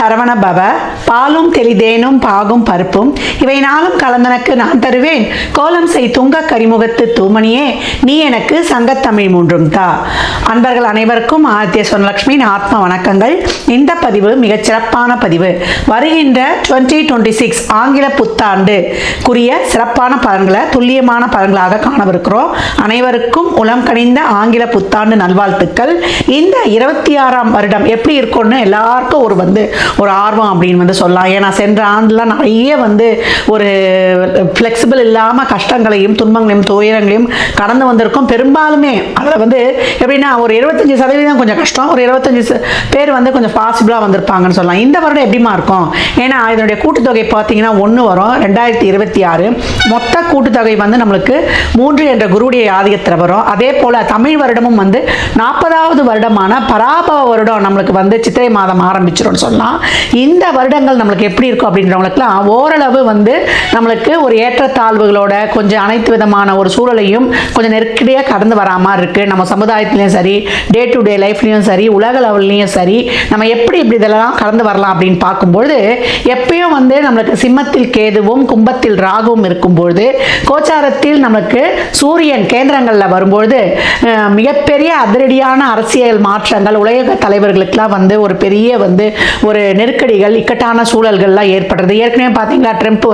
சரவண பவ. பாலும் தெளிதேனும் பாகும் பருப்பும் இவை நாளும் கலந்தனக்கு நான் தருவேன். கோலம் செய் துங்க கரிமுகத்து தூமணியே நீ எனக்கு சங்கத்தமிழ் மூன்றும் தா. அன்பர்கள் அனைவருக்கும் ஆதித்ய சொர்ணலட்சுமியின் ஆத்ம வணக்கங்கள். இந்த பதிவு மிகச் சிறப்பான பதிவு. வருகின்ற 2026 ஆங்கில புத்தாண்டுக்குரிய சிறப்பான பலன்களை துல்லியமான பலன்களாக காணவிருக்கிறோம். அனைவருக்கும் உளம் கனிந்த ஆங்கில புத்தாண்டு நல்வாழ்த்துக்கள். இந்த 26ஆம் வருடம் எப்படி இருக்கும்னு எல்லாருக்கும் ஒரு ஆர்வம் அப்படின்னு சொல்லலாம். ஏன்னா சென்ற ஆண்டுலாம் நிறைய ஒரு ஃப்ளெக்சிபிள் இல்லாமல் கஷ்டங்களையும் துன்பங்களையும் துயரங்களையும் கடந்து வந்திருக்கும். பெரும்பாலுமே அதில் எப்படின்னா ஒரு 75% கொஞ்சம் கஷ்டம், ஒரு 25 பேர் கொஞ்சம் பாசிபிளாக வந்திருப்பாங்கன்னு சொல்லலாம். இந்த வருடம் எப்படிமா இருக்கும்? ஏன்னா இதனுடைய கூட்டுத்தொகை பார்த்தீங்கன்னா 1 வரும். 2026 மொத்த கூட்டுத்தொகை நம்மளுக்கு 3 என்ற குருடைய ஆதிக்கத்தில் வரும். அதே போல் தமிழ் வருடமும் 40வது வருடமான பராபவ வருடம் நம்மளுக்கு சித்திரை மாதம் ஆரம்பிச்சிரும்னு சொல்லலாம். இந்த வருடங்கள் நம்மளுக்கு எப்படி இருக்கும் அப்படின்றவங்களுக்குலாம் ஓரளவு நம்மளுக்கு ஒரு ஏற்றத்தாழ்வுகளோட கொஞ்சம் அனைத்து விதமான ஒரு சூழலையும் கொஞ்சம் நெருக்கடியாக கடந்து வரா மாதிரி இருக்கு. நம்ம சமுதாயத்திலையும் சரி, டே டு டே லைஃப்லையும் சரி, உலக லெவல்லையும் சரி, நம்ம எப்படி இப்படி இதெல்லாம் கடந்து வரலாம் அப்படின்னு பார்க்கும்பொழுது எப்பயும் நம்மளுக்கு சிம்மத்தில் கேதுவும் கும்பத்தில் ராகுவும் இருக்கும்பொழுது கோச்சாரத்தில் நமக்கு சூரியன் கேந்திரங்களில் வரும்பொழுது மிகப்பெரிய அதிரடியான அரசியல் மாற்றங்கள் உலக தலைவர்களுக்கெல்லாம் ஒரு பெரிய ஒரு நெருக்கடிகள் இக்கட்டான சூழல்கள்லாம் ஏற்படுறது. ஏற்கனவே பார்த்தீங்களா ட்ரம்ப்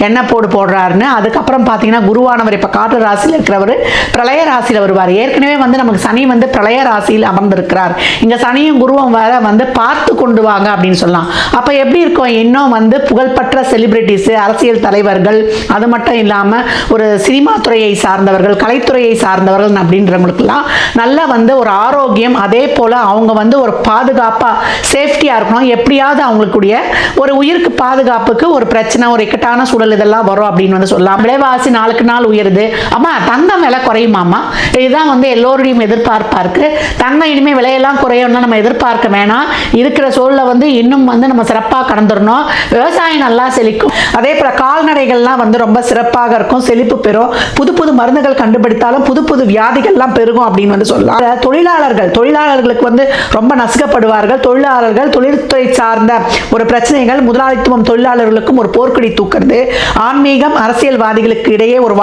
என்ன போடுறாருன்னு. அதுக்கப்புறம் பார்த்தீங்கன்னா குருவானவர் இப்போ காற்று ராசியில் இருக்கிறவர் பிரளய ராசியில் வருவார். ஏற்கனவே நமக்கு சனி பிரளய ராசியில் அமர்ந்திருக்கிறார். இங்கே சனியும் குருவும் வேற பார்த்து கொண்டு வாங்க அப்படின்னு சொல்லலாம். அப்போ எப்படி இருக்கும்? இன்னும் புகழ்பெற்ற செலிபிரிட்டிஸ், அரசியல் தலைவர்கள், அது மட்டும் இல்லாமல் ஒரு சினிமா துறையை சார்ந்தவர்கள், கலைத்துறையை சார்ந்தவர்கள் அப்படின்றவங்களுக்குலாம் நல்ல ஒரு ஆரோக்கியம், அதே போல் அவங்க ஒரு பாதுகாப்பாக சேஃப்டியாக இருக்கணும். எப்படியாவது அவங்களுக்குடைய ஒரு உயிருக்கு பாதுகாப்புக்கு ஒரு பிரச்சனை, ஒரு இக்கட்டான சூழல் இதெல்லாம் வரும் அப்படின்னு சொல்லலாம். விலைவாசி நாளுக்கு நாள் உயருது. அம்மா தங்கம் விலை குறையுமாம்மா? இதுதான் எல்லோருடையும் எதிர்பார்ப்பா இருக்கு. தங்கம் இனிமேல் விலையெல்லாம் குறையும்னா நம்ம எதிர்பார்க்க வேணாம். இருக்கிற சூழலை இன்னும் நம்ம சிறப்பாக கடந்துடணும். விவசாயம் நல்லா செழிக்கும். அதே போல கால்நடைகள்லாம் ரொம்ப சிறப்பாக இருக்கும், செழிப்பு பெறும். புது புது மருந்துகள் கண்டுபிடித்தாலும் புது புது வியாதிகள்லாம் பெருகும் அப்படின்னு சொல்லலாம். தொழிலாளர்களுக்கு ரொம்ப நசுக்கப்படுவார்கள். தொழிலாளர்கள், தொழில்துறை சார்ந்த ஒரு பிரச்சனைகள், முதலாளித்துவம் தொழிலாளர்களுக்கும் ஒரு போர்க்கொடி தூக்குறது, ஆன்மீகம் அரசியல்வாதிகளுக்கு இடையே ஒரு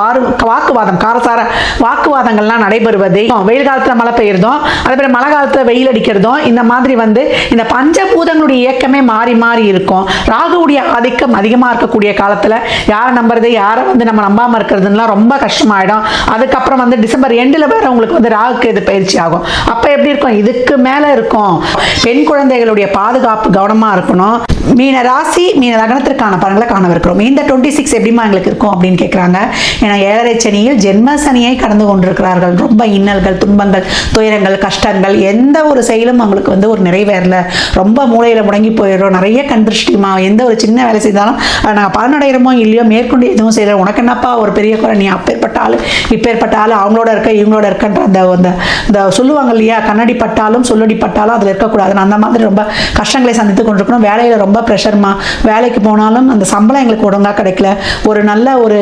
வாக்குவாதம், காரசார வாக்குவாதங்கள்லாம் நடைபெறுவது, வெயில் காலத்தில் மழை பெய்யறதும் அதே போல மழை காலத்தில் வெயில் அடிக்கிறதும், இந்த மாதிரி இந்த பஞ்சபூதங்களுடைய இயக்கமே மாறி மாறி இருக்கும். ராகுவுடைய ஆதிக்கம் அதிகமாக இருக்கக்கூடிய காலத்தில் யாரை நம்புறது, யாரை நம்ம நம்பாமல் இருக்கிறதுலாம் ரொம்ப கஷ்டமாயிடும். அதுக்கப்புறம் டிசம்பர் எண்டில் வேற உங்களுக்கு ராகுக்கு இது பயிற்சி ஆகும். அப்போ எப்படி இருக்கும்? இதுக்கு மேலே இருக்கும். பெண் குழந்தைகளுடைய பாதுகாப்பு கவனமாக இருக்கணும். மீன ராசி மீன லக்னத்திற்கான பலன்களை காணவிருக்கிறோம். இந்த 26 எப்படிமா எங்களுக்கு இருக்கும் அப்படின்னு கேட்குறாங்க. ஏன்னா 7.5 சனியில் ஜென்ம சனியை கடந்து கொண்டிருக்கிறார்கள். ரொம்ப இன்னல்கள், துன்பங்கள், துயரங்கள், கஷ்டங்கள், எந்த ஒரு செயலும் அவங்களுக்கு ஒரு நிறைவேறல, ரொம்ப மூளையில் முடங்கி போயிடும். நிறைய கண்திருஷ்டிமா, எந்த ஒரு சின்ன வேலை செய்தாலும் நாங்கள் பலனடைகிறோமோ இல்லையோ மேற்கொண்டு எதுவும் செய்யறோம், உனக்கு என்னப்பா ஒரு பெரிய குறை, நீ அப்பேற்பட்டாலும் இப்பேற்பட்டாலும் அவங்களோட இருக்க இவங்களோட இருக்கன்ற அந்த சொல்லுவாங்க இல்லையா, கண்ணடி பட்டாலும் சொல்லடி பட்டாலும் அதில் இருக்கக்கூடாது. அந்த மாதிரி ரொம்ப கஷ்டங்களை சந்தித்து கொண்டிருக்கணும். வேலையில் ரொம்ப ப்ரெஷர்மா, வேலைக்கு போனாலும் அந்த சம்பளம் எங்களுக்கு ஒழுங்காக கிடைக்கல, ஒரு நல்ல ஒரு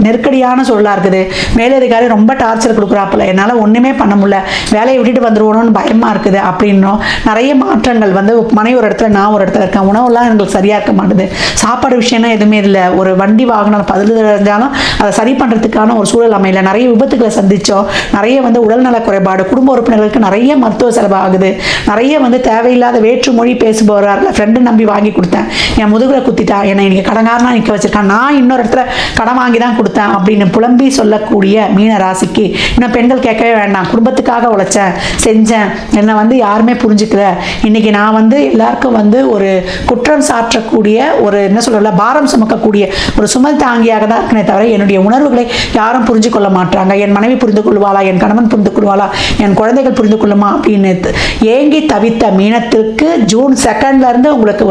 நெருக்கடியான சூழலாக இருக்குது, மேலதிகாரி ரொம்ப டார்ச்சர் கொடுக்குறாப்புல, என்னால் ஒன்றுமே பண்ண முடியல, வேலையை விட்டுட்டு வந்துடுவோன்னு பயமாக இருக்குது அப்படின்னும் நிறைய மாற்றங்கள் மனை ஒரு இடத்துல நான் ஒரு இடத்துல இருக்கேன், உணவுலாம் எங்களுக்கு சரியாக இருக்க மாட்டுது, சாப்பாடு விஷயம்னா எதுவுமே இல்லை, ஒரு வண்டி வாகனம் பதில் இருந்தாலும் அதை சரி பண்ணுறதுக்கான ஒரு சூழல் அமையல, நிறைய விபத்துக்களை சந்தித்தோம், நிறைய உடல்நல குறைபாடு, குடும்ப உறுப்பினர்களுக்கு நிறைய மருத்துவ செலவு ஆகுது, நிறைய தேவையில்லாத வேற்று மொழி பேசுபவர்கள் ஃப்ரெண்டு நம்பி வாங்கி கொடுத்தேன், என் முதுகுல குத்திட்டா, என்னை இன்னைக்கு கடங்காரனா நிற்க வச்சிருக்கான், நான் இன்னொரு இடத்துல கடன் வாங்கி தான் கொடுத்தேன் அப்படின்னு புலம்பி சொல்லக்கூடிய மீன ராசிக்கு இன்னும் பெண்கள் கேட்கவே வேண்டாம். குடும்பத்துக்காக உழைச்சேன், செஞ்சேன், என்னை யாருமே புரிஞ்சுக்கல, இன்னைக்கு நான் எல்லாருக்கும் ஒரு குற்றம் சாற்றக்கூடிய ஒரு என்ன சொல்லல பாரம் சுமக்கக்கூடிய ஒரு சுமல் தாங்கியாக தான் இருக்கனே தவிர என்னுடைய உணர்வுகளை யாரும் புரிஞ்சு கொள்ள மாட்டாங்க. என் மனைவி புரிந்து கொள்வாளா, என் கணவன் புரிந்து கொள்வாளா, என் குழந்தைகள் புரிந்து கொள்ளுமா அப்படின்னு ஏங்கி தவித்த மீனத்திற்கு ஜூன் 2 இருந்து உங்களுக்கு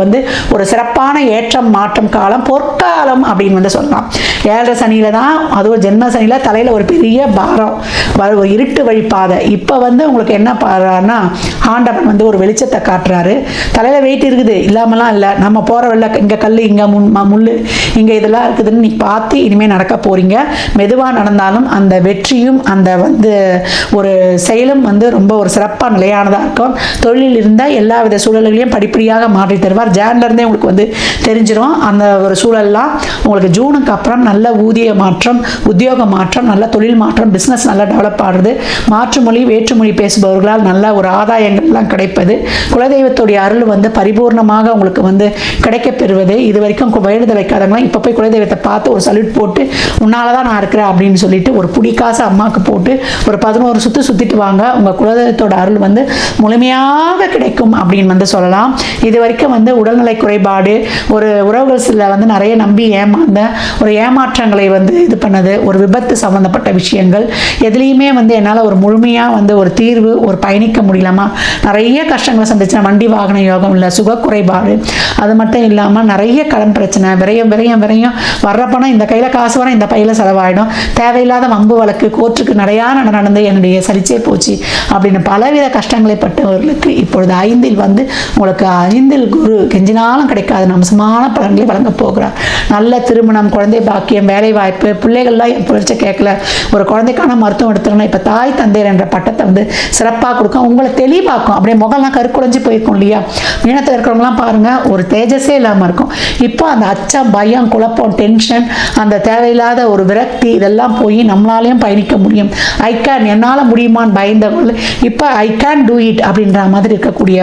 ஒரு சிறப்பான ஏற்றம் மாற்றம் காலம், பொற்காலம் அப்படின்னு சொல்லலாம். 7.5 சனியில தான், அதுவும் ஜென்ம சனியில தலையில ஒரு பெரிய பாரம், இருட்டு வழிப்பாதை. இப்போ உங்களுக்கு என்ன பாருன்னா ஆண்டவன் ஒரு வெளிச்சத்தை காட்டுறாரு. தலையில வெயிட் இருக்குது இல்லாமலாம் இல்லை, நம்ம போற வெள்ள இங்க கல், இங்க முள், இங்க இதெல்லாம் இருக்குதுன்னு நீ பார்த்து இனிமேல் நடக்க போறீங்க. மெதுவாக நடந்தாலும் அந்த வெற்றியும் அந்த ஒரு செயலும் ரொம்ப ஒரு சிறப்பாக நிலையானதாக இருக்கும். தொழிலில் இருந்த எல்லா வித சூழல்களையும் படிப்படியாக மாற்றி தருவார். ஜான்லேருந்தே உங்களுக்கு வந்து தெரிஞ்சிடும். அந்த ஒரு சூழல்லாம் உங்களுக்கு ஜூனுக்கு அப்புறம் நல்ல ஊதிய மாற்றம், உத்தியோக மாற்றம், நல்ல தொழில் மாற்றம், பிஸ்னஸ் நல்லா டெவலப் ஆகுது. மாற்று மொழி வேற்றுமொழி பேசுபவர்களால் நல்ல ஒரு ஆதாயங்கள்லாம் கிடைப்பது, குலதெய்வத்துடைய அருள் வந்து பரிபூர்ணமாக உங்களுக்கு வந்து கிடைக்கப் பெறுவது. இது வரைக்கும் வேண்டுதல் வைக்காதவங்களாம் இப்போ போய் குலதெய்வத்தை பார்த்து ஒரு சல்யூட் போட்டு உன்னால தான் நான் இருக்கிறேன் அப்படின்னு சொல்லிட்டு ஒரு புடிக்காசு அம்மாவுக்கு போட்டு ஒரு 11 சுற்று சுற்றிட்டு வாங்க. உங்கள் குலதெய்வத்தோட அருள் வந்து முழுமையாக கிடைக்கும் அப்படின்னு வந்து சொல்லலாம். இது வரைக்கும் வந்து உடல்நிலை குறைபாடு, ஒரு உறவுகள் வந்து நிறைய நம்பி ஏமாந்த ஒரு ஏமாற்றங்களை வந்து இது பண்ணது, ஒரு விபத்து சம்மந்தப்பட்ட விஷயங்கள் எதுலேயுமே வந்து என்னால் ஒரு முழுமையாக வந்து ஒரு தீர்வு ஒரு பயணிக்க முடியலாமா, நிறைய கஷ்டங்களை சந்திச்சேன். வண்டி வாகன யோகம் இல்லை, சுக குறைபாடு, அது மட்டும் இல்லாமல் நிறைய கடன் பிரச்சனை, விரயம் விரயம் விரயம், வர்ற பணம் இந்த கையில் காசு வர இந்த பையில் செலவாயிடும், தேவையில்லாத வம்பு வழக்கு, கோர்ட்டுக்கு நிறையா நடந்து என்னுடைய சரிச்சே போச்சு அப்படின்னு பலவித கஷ்டங்களை பட்டவர்களுக்கு இப்பொழுது 5 வந்து உங்களுக்கு 5 குரு கெஞ்சினாலும் கிடைக்காது அம்சமான பலன்களை வழங்க போகிறார். நல்ல திருமணம், குழந்தை பாக்கியம், வேலை வாய்ப்பு, பிள்ளைகள்லாம் என் புரிச்ச கேட்கல, ஒரு குழந்தைக்கான மருத்துவம் எடுத்துக்கணும், இப்போ தாய் தந்தையர் என்ற பட்டத்தை வந்து சிறப்பாக கொடுக்கும், உங்களை தெளிவாக்கும். அப்படியே முகம்லாம் கருக்குடைஞ்சு போயிருக்கும் இல்லையா, மீனத்தில் இருக்கிறவங்களாம் பாருங்கள் ஒரு தேஜஸே இல்லாமல் இருக்கும். இப்போ அந்த அச்சம், பயம், குழப்பம், டென்ஷன், அந்த தேவையில்லாத ஒரு விரக்தி இதெல்லாம் போய் நம்மளாலையும் பயணிக்க முடியும். ஐ கேன், என்னால் முடியுமான்னு பயந்தவர்கள் இப்போ ஐ கேன் டூ இட் அப்படின்ற மாதிரி இருக்கக்கூடிய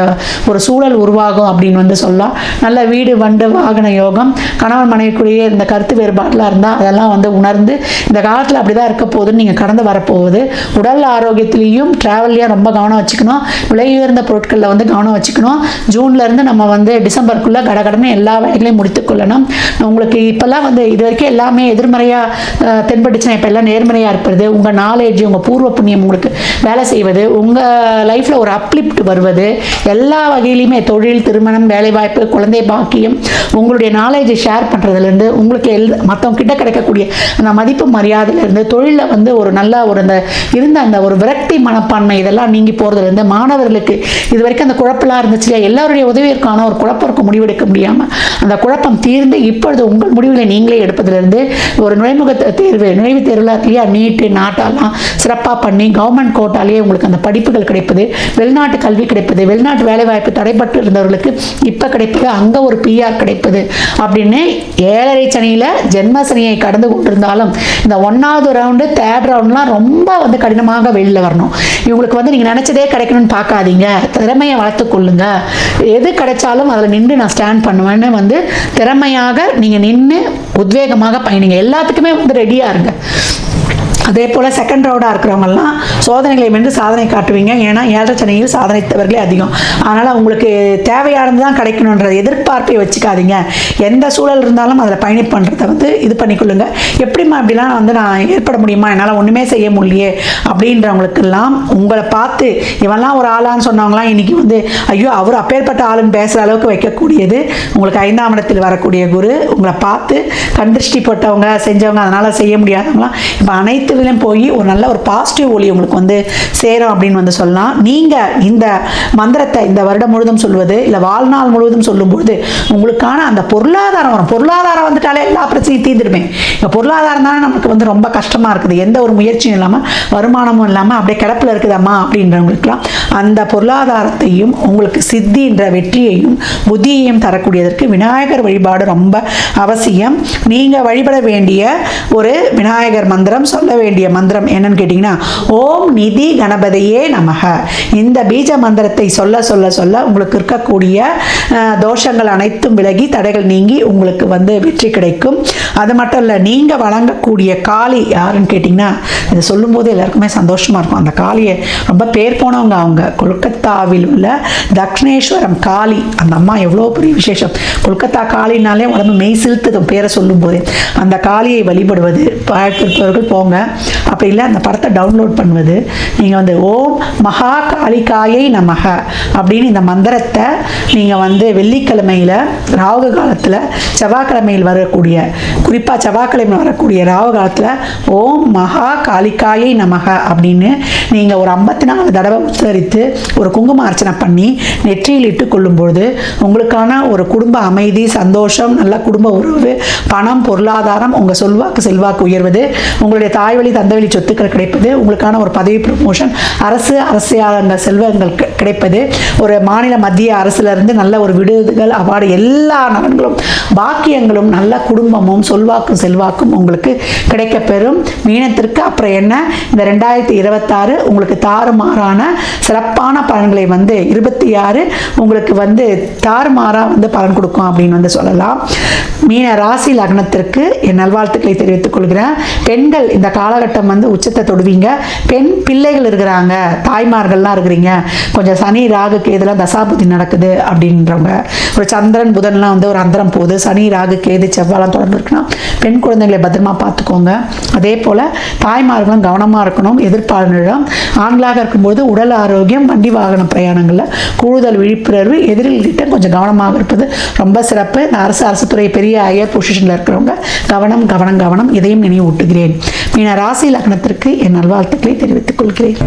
ஒரு சூழல் உருவாகும் அப்படின்னு வந்து சொல்லலாம். நல்ல வீடு வண்டு வாகன யோகம், கணவன் மனைவிக்குரிய இந்த கருத்து வேறுபாடுலாம் இருந்தால் அதெல்லாம் வந்து உணர்ந்து இந்த காலத்தில் அப்படி தான் இருக்க போகுதுன்னு நீங்கள் கடந்து வரப்போகுது. உடல் ஆரோக்கியத்திலையும் ட்ராவல்லையும் ரொம்ப கவனம் வச்சுக்கணும். விலை உயர்ந்த பொருட்களில் வந்து கவனம் வச்சுக்கணும். ஜூன்லேருந்து நம்ம வந்து டிசம்பருக்குள்ளே கடகடன்னு எல்லா வேலைகளையும் முடித்துக்கொள்ளணும். உங்களுக்கு இப்போல்லாம் வந்து இது வரைக்கும் எல்லாமே எதிர்மறையாக தென்பட்டுச்சுன்னா இப்போ எல்லாம் நேர்மறையாக இருப்பது, உங்கள் நாலேஜ், உங்கள் பூர்வ புண்ணியம் உங்களுக்கு வேலை செய்வது, உங்கள் லைஃப்பில் ஒரு அப்லிப்ட் வருவது, எல்லா வகையிலையுமே தொழில், திருமணம், வேலைவாய்ப்பு, குழந்தை பாக்கியம், உங்களுடைய நாலேஜை ஷேர் பண்ணுறதுலேருந்து உங்களுக்கு மற்றவங்க கிட்ட கிடைக்கக்கூடிய அந்த மதிப்பு மரியாதையிலேருந்து தொழிலில் வந்து ஒரு நல்ல ஒரு அந்த இருந்த அந்த ஒரு விரக்தி மனப்பான்மை இதெல்லாம் நீங்கி போகிறதுலேருந்து மாணவர்களுக்கு இது வரைக்கும் அந்த குழப்பெல்லாம் இருந்துச்சு இல்லையா, எல்லாருடைய உதவியிற்கான ஒரு குழப்பம் முடிவெடுக்க முடியாமல் அந்த குழப்பம் தீர்ந்து இப்பொழுது உங்கள் முடிவுகளை நீங்களே எடுப்பதிலிருந்து ஒரு நுழைமுக தேர்வு, நுழைவுத் தேர்வில் இல்லையா, நீட்டு நாட்டாலாம் சிறப்பாக பண்ணி கவர்மெண்ட் கோட்டாலேயே உங்களுக்கு அந்த படிப்புகள் கிடைப்பது, வெளிநாட்டு கல்வி கிடைப்பது, வெளிநாட்டு வேலைவாய்ப்பு தடைப்பட்டு இருந்தவர்களுக்கு இப்போ கிடைப்பது, அங்கே ஒரு பிஆர் கிடைப்பது அப்படின்னு 7.5 சனியில் ஜென்ம சனியை கடந்து கொண்டிருந்தாலும் இந்த 1வது ரவுண்டு 3rd ரவுண்ட்லாம் ரொம்ப வந்து கடினமாக வெளியில் வரணும். இவங்களுக்கு வந்து நீங்கள் நினச்சதே கிடைக்கணும்னு பார்க்காதீங்க, திறமையை வளர்த்துக்கொள்ளுங்க. எது கிடைச்சாலும் அதில் நின்று நான் ஸ்டாண்ட் பண்ணுவேன்னு வந்து திறமையாக நீங்கள் நின்று உத்வேகமாக பயணிங்க. எல்லாத்துக்குமே வந்து ரெடியாக இருங்க. அதே போல் செகண்ட் ரவுண்டாக இருக்கிறவங்கலாம் சோதனைகளை வென்று சாதனை காட்டுவீங்க. ஏன்னா 7.5 சனியில் சாதனைத்தவர்களே அதிகம். அதனால் உங்களுக்கு தேவையானது தான் கிடைக்கணுன்ற எதிர்பார்ப்பை வச்சுக்காதீங்க. எந்த சூழல் இருந்தாலும் அதில் பயணி பண்ணுறதை வந்து இது பண்ணிக்கொள்ளுங்க. எப்படிமா அப்படிலாம் வந்து நான் ஏற்பட முடியுமா, என்னால் ஒன்றுமே செய்ய முடியலையே அப்படின்றவங்களுக்கெல்லாம் உங்களை பார்த்து இவெல்லாம் ஒரு ஆளான்னு சொன்னவங்களாம் இன்றைக்கி வந்து ஐயோ அவர் அப்பேற்பட்ட ஆளுன்னு பேசுகிற அளவுக்கு வைக்கக்கூடியது உங்களுக்கு 5ஆம் இடத்தில் வரக்கூடிய குரு. உங்களை பார்த்து கண்திருஷ்டி போட்டவங்க செஞ்சவங்க அதனால் செய்ய முடியாதவங்களாம் இப்போ அனைத்து போய் ஒரு நல்ல ஒரு பாசிட்டிவ் ஒளி உங்களுக்கு வந்து சேரும் அப்படின்னு வந்து சொல்லலாம். நீங்கள் இந்த மந்திரத்தை இந்த வருடம் முழுவதும் சொல்வது இல்லை வாழ்நாள் முழுவதும் சொல்லும்போது உங்களுக்கான அந்த பொருளாதாரம் வரும். பொருளாதாரம் வந்துட்டாலே எல்லா பிரச்சனையும் தீர்ந்துடுமே. இப்போ பொருளாதாரம் தானே நமக்கு வந்து ரொம்ப கஷ்டமாக இருக்குது, எந்த ஒரு முயற்சியும் இல்லாமல் வருமானமும் இல்லாமல் அப்படியே கிடப்பில் இருக்குதாம்மா அப்படின்றவங்களுக்குலாம் அந்த பொருளாதாரத்தையும் உங்களுக்கு சித்தின்ற வெற்றியையும் புத்தியையும் தரக்கூடியதற்கு விநாயகர் வழிபாடு ரொம்ப அவசியம். நீங்கள் வழிபட வேண்டிய ஒரு விநாயகர் மந்திரம், சொல்ல வேண்டிய மந்திரம் என்னன்னு கேட்டீங்கன்னா ஓம் நிதி கணபதியே நமக. இந்த பீஜ மந்திரத்தை சொல்ல சொல்ல சொல்ல உங்களுக்கு இருக்கக்கூடிய தோஷங்கள் அனைத்தும் விலகி தடைகள் நீங்கி உங்களுக்கு வந்து வெற்றி கிடைக்கும். அது மட்டும் இல்லை, நீங்கள் வழங்கக்கூடிய காளி யாருன்னு கேட்டிங்கன்னா இதை சொல்லும்போது எல்லாருக்குமே சந்தோஷமாக இருக்கும். அந்த காளியை ரொம்ப பேர் போனவங்க அவங்க கொல்கத்தாவில் உள்ள தக்ஷணேஸ்வரம் காளி. அந்த அம்மா எவ்வளோ பெரிய விசேஷம். கொல்கத்தா காளினாலே உடம்பு மெய் சிலுத்துதும் பேரை சொல்லும்போது. அந்த காளியை வழிபடுவது பார்ப்பவர்கள் போங்க, அப்படி இல்லை அந்த படத்தை டவுன்லோட் பண்ணுவது. நீங்கள் வந்து ஓம் மகா காளிகாயை நமக அப்படின்னு இந்த மந்திரத்தை நீங்கள் வந்து வெள்ளிக்கிழமையில் ராகு காலத்தில் செவ்வாய்க்கிழமையில் வரக்கூடிய, குறிப்பாக செவ்வாய்க்கிழமையில் வரக்கூடிய ராகு காலத்தில் ஓம் மகா காளிகாயை நமக அப்படின்னு நீங்கள் ஒரு 54 தடவை உச்சரித்து ஒரு குங்கும அர்ச்சனை பண்ணி நெற்றியில் இட்டு கொள்ளும்பொழுது உங்களுக்கான ஒரு குடும்ப அமைதி, சந்தோஷம், நல்ல குடும்ப உறவு, பணம், பொருளாதாரம், உங்கள் சொல்வாக்கு செல்வாக்கு உயர்வது, உங்களுடைய தாய் வழி தந்தை வழி சொத்துக்கள் கிடைப்பது, உங்களுக்கான ஒரு பதவி ப்ரமோஷன், அரசாங்க செல்வங்கள் கிடைப்பது, ஒரு மாநில மத்திய அரசிலிருந்து நல்ல ஒரு விடுதல் அவார்டு, எல்லா நலன்களும் பாக்கியங்களும் நல்ல குடும்பமும் சொல்வாக்கும் செல்வாக்கும் உங்களுக்கு கிடைக்கப்பெறும். மீனத்திற்கு அப்புறம் என்ன, இந்த 2026 உங்களுக்கு தாறுமாறான சிறப்பான பலன்களை 26 உங்களுக்கு தாறுமாறா பலன் கொடுக்கும் அப்படின்னு சொல்லலாம். மீன ராசி லக்னத்திற்கு என் நல்வாழ்த்துக்களை தெரிவித்துக் கொள்கிறேன். பெண்கள் இந்த காலகட்டம் உச்சத்தை தொடுவீங்க. பெண் பிள்ளைகள் இருக்கிறாங்க, தாய்மார்கள்லாம் இருக்கிறீங்க, கொஞ்சம் சனி ராகு கேதுல தசாபுத்தி நடக்குது அப்படின்றவங்க, ஒரு சந்திரன் புதன்லாம் ஒரு அந்தரம் போகுது, சனி ராகு கேது செவ்வாலாம் தொடர்பு இருக்குன்னா பெண் குழந்தைகளை பத்திரமா பார்த்துக்கோங்க. அதே போல் தாய்மார்களும் கவனமாக இருக்கணும். எதிர்ப்பாளர்களிடம் ஆண்களாக இருக்கும்போது உடல் ஆரோக்கியம், வண்டி வாகன பிரயாணங்களில் கூடுதல் விழிப்புணர்வு, எதிரிகிட்ட கொஞ்சம் கவனமாக இருப்பது ரொம்ப சிறப்பு. இந்த அரசு துறை பெரிய ஹையர் பொசிஷனில் இருக்கிறவங்க கவனம் கவனம் கவனம், இதையும் நினைவூட்டுகிறேன். மீன ராசி லக்னத்திற்கு என் நல்வாழ்த்துக்களை தெரிவித்துக் கொள்கிறேன்.